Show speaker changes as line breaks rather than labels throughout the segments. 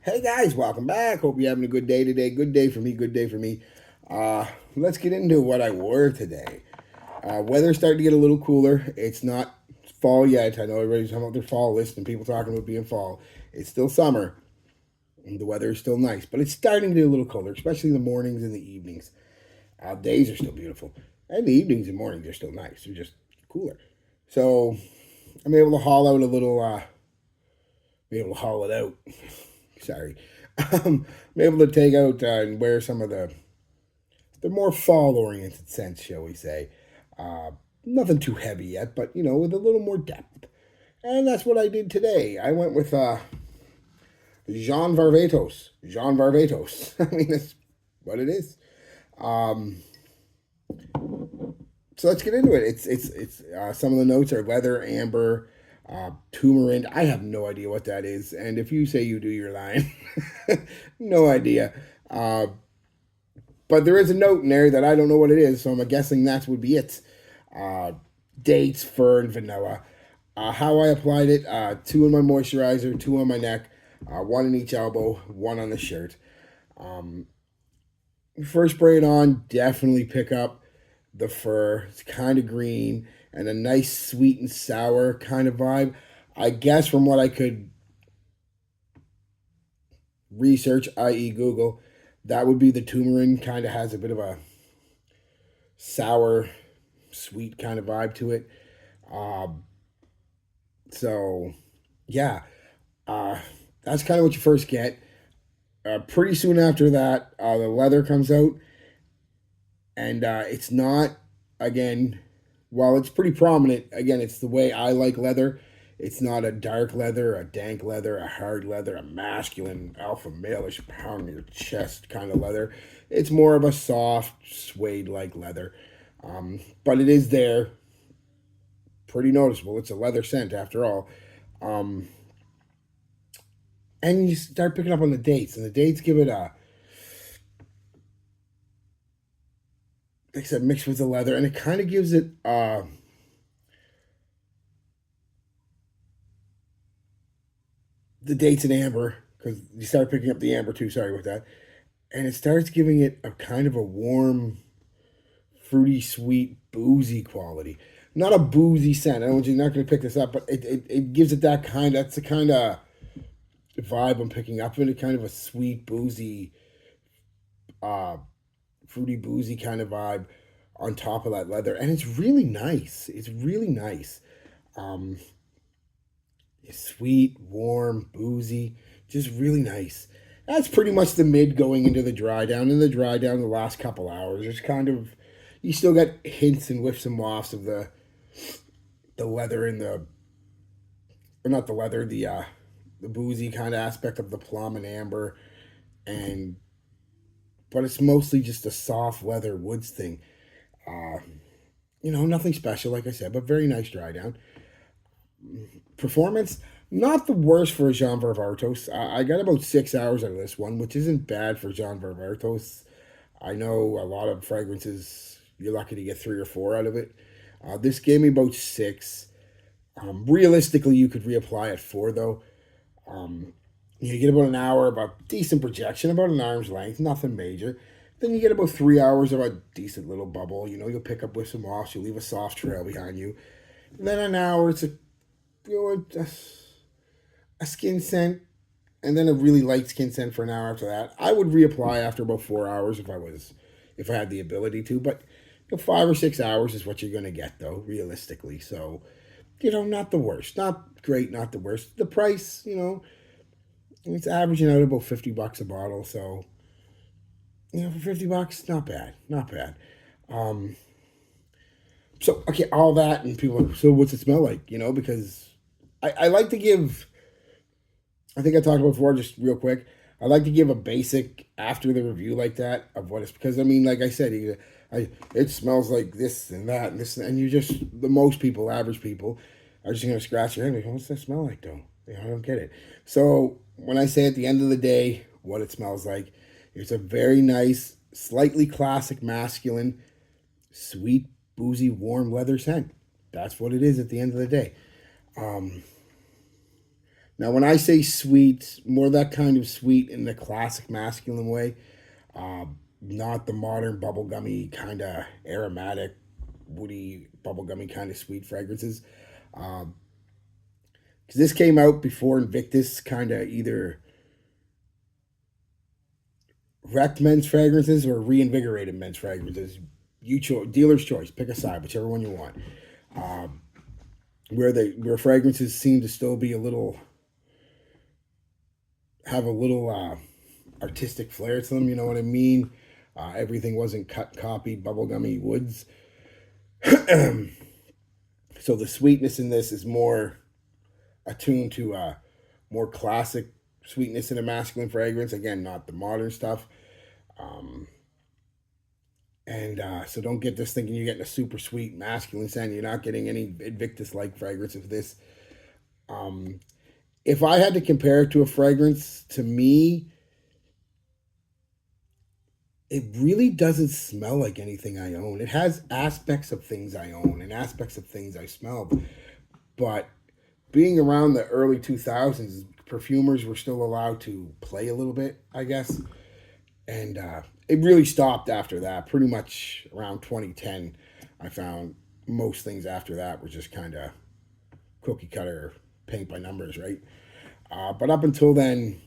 Hey guys, welcome back. Hope you're having a good day today. Good day for me, good day for me. Let's get into what I wore today. Weather's starting to get a little cooler. It's not fall yet. I know everybody's talking about their fall list and people talking about being fall. It's still summer and the weather is still nice, but it's starting to get a little colder, especially in the mornings and the evenings. Days are still beautiful, and the evenings and mornings are still nice. They're just cooler. So I'm able to haul out a little, be able to haul it out. Sorry. I'm able to take out and wear some of the more fall oriented scents, shall we say. Uh, Nothing too heavy yet, but with a little more depth. And that's what I did today. I went with Jean Varvatos. Jean Varvatos. I mean, that's what it is. Um, so let's get into it. It's some of the notes are leather, amber, turmeric. I have no idea what that is, and if you say you do, you're lying. No idea. Uh, but there is a note in there that I don't know what it is, so I'm guessing that would be it. Uh, Dates, fir, and vanilla. How I applied it: two in my moisturizer, two on my neck, one in each elbow, one on the shirt. Um, First spray it on, definitely pick up the fur. It's kind of green and a nice sweet and sour kind of vibe. I guess from what I could research, i.e., Google, that would be the turmeric. Kind of has a bit of a sour, sweet kind of vibe to it. Um, so, yeah, uh, that's kind of what you first get. Pretty soon after that, the leather comes out, and it's not, again, while it's pretty prominent, again, it's the way I like leather. It's not a dark leather, a dank leather, a hard leather, a masculine, alpha male-ish, pound your chest kind of leather. It's more of a soft, suede-like leather. But it is there, pretty noticeable. It's a leather scent after all. Um, and you start picking up on the dates, and the dates give it a, like I said, mixed with the leather, and it kind of gives it the dates in amber, because you start picking up the amber too. Sorry about that. And it starts giving it a kind of a warm, fruity, sweet, boozy quality. Not a boozy scent. I don't. You're not going to pick this up, but it gives it that kind. That's the kind of vibe I'm picking up in it. Kind of a sweet, boozy, uh, fruity, boozy kind of vibe on top of that leather, and it's really nice. It's really nice. Um, it's sweet, warm, boozy, just really nice. That's pretty much the mid going into the dry down. In the dry down, the last couple hours, it's kind of you still get hints and whiffs and wafts of the leather and the or not the leather, the boozy kind of aspect of the plum and amber, and but it's mostly just a soft leather woods thing. Uh, Nothing special, like I said, but very nice dry down. Performance, not the worst for Jean Varvatos. I got about 6 hours out of this one, which isn't bad for Jean Varvatos. I know a lot of fragrances, you're lucky to get 3 or 4 out of it. This gave me about 6. Realistically, you could reapply at 4, though. Um, you get about an hour of a decent projection, about an arm's length, nothing major. Then you get about 3 hours of a decent little bubble. You'll pick up with some moss, you'll leave a soft trail behind you. And then an hour, it's a skin scent, and then a really light skin scent for an hour after that. I would reapply after about 4 hours if I had the ability to, but 5 or 6 hours is what you're gonna get though, realistically. So, not the worst, not great, not the worst. The price, it's averaging out about $50 a bottle, so for $50, not bad, not bad. Um, so okay, all that, and people are like, so what's it smell like? Because I like to give. I think I talked about before, just real quick. I like to give a basic after the review like that of what it's because I mean, like I said, it smells like this and that and this and you just the most people, average people, are just gonna scratch your head like, what's that smell like though? I don't get it. So when I say at the end of the day what it smells like, it's a very nice, slightly classic masculine, sweet, boozy, warm leather scent. That's what it is at the end of the day. Um, Now, when I say sweet, more that kind of sweet in the classic masculine way, not the modern bubblegummy kind of aromatic, woody, bubblegummy kind of sweet fragrances. Because this came out before Invictus kind of either wrecked men's fragrances or reinvigorated men's fragrances. Dealer's choice. Pick a side, whichever one you want. Um, where fragrances seem to still be a little have a little artistic flair to them. You know what I mean? Everything wasn't cut, copied, bubblegummy woods. So the sweetness in this is more attuned to more classic sweetness in a masculine fragrance. Again, not the modern stuff. Um, and so don't get this thinking you're getting a super sweet masculine scent. You're not getting any Invictus like fragrance of this. Um, if I had to compare it to a fragrance, to me, it really doesn't smell like anything I own. It has aspects of things I own and aspects of things I smell. But being around the early 2000s, perfumers were still allowed to play a little bit, I guess. And it really stopped after that. Pretty much around 2010, I found most things after that were just kind of cookie cutter, paint by numbers, right? But up until then,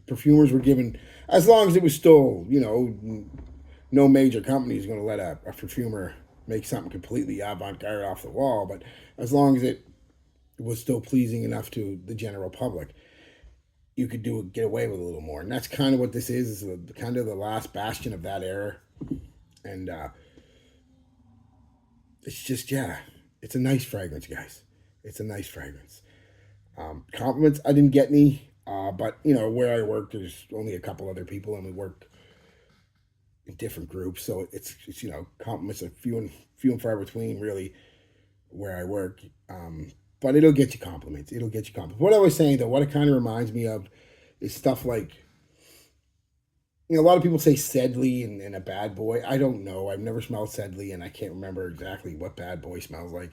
perfumers were given, as long as it was still, no major company is going to let a perfumer make something completely avant-garde off the wall, but as long as it was still pleasing enough to the general public, you could get away with a little more. And that's kind of what this is kind of the last bastion of that era. And it's just, yeah, it's a nice fragrance, guys. It's a nice fragrance. Compliments, I didn't get any, but where I work, there's only a couple other people, and we work in different groups, so it's compliments are few and far between, really, where I work. But it'll get you compliments. It'll get you compliments. What I was saying though, what it kind of reminds me of is stuff like, a lot of people say Sedley and a bad boy. I don't know. I've never smelled Sedley, and I can't remember exactly what bad boy smells like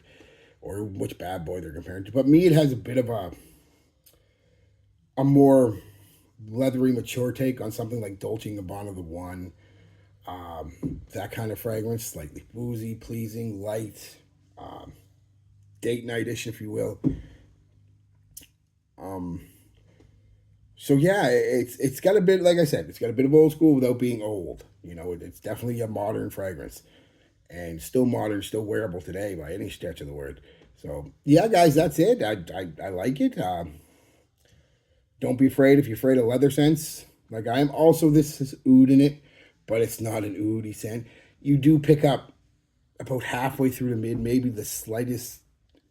or which bad boy they're comparing to. But me, it has a bit of a more leathery, mature take on something like Dolce & Gabbana The One. That kind of fragrance, slightly boozy, pleasing, light, um, date nightish, if you will. Um, so yeah, it's got a bit, like I said, it's got a bit of old school without being old. It's definitely a modern fragrance, and still modern, still wearable today by any stretch of the word. So yeah, guys, that's it. I like it. Don't be afraid if you're afraid of leather scents, like I am. Also, this is oud in it, but it's not an oudy scent. You do pick up about halfway through the mid, maybe the slightest,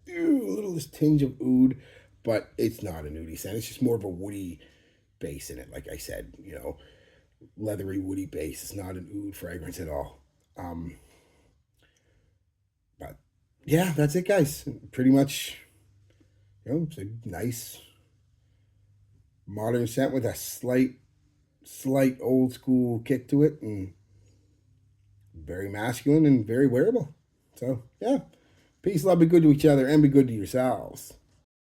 littlest tinge of oud, but it's not an oudy scent. It's just more of a woody base in it. Like I said, leathery woody base. It's not an oud fragrance at all. Um, but yeah, that's it, guys. Pretty much, it's a nice modern scent with a slight old school kick to it, and very masculine and very wearable. So yeah, peace, love, be good to each other, and be good to yourselves.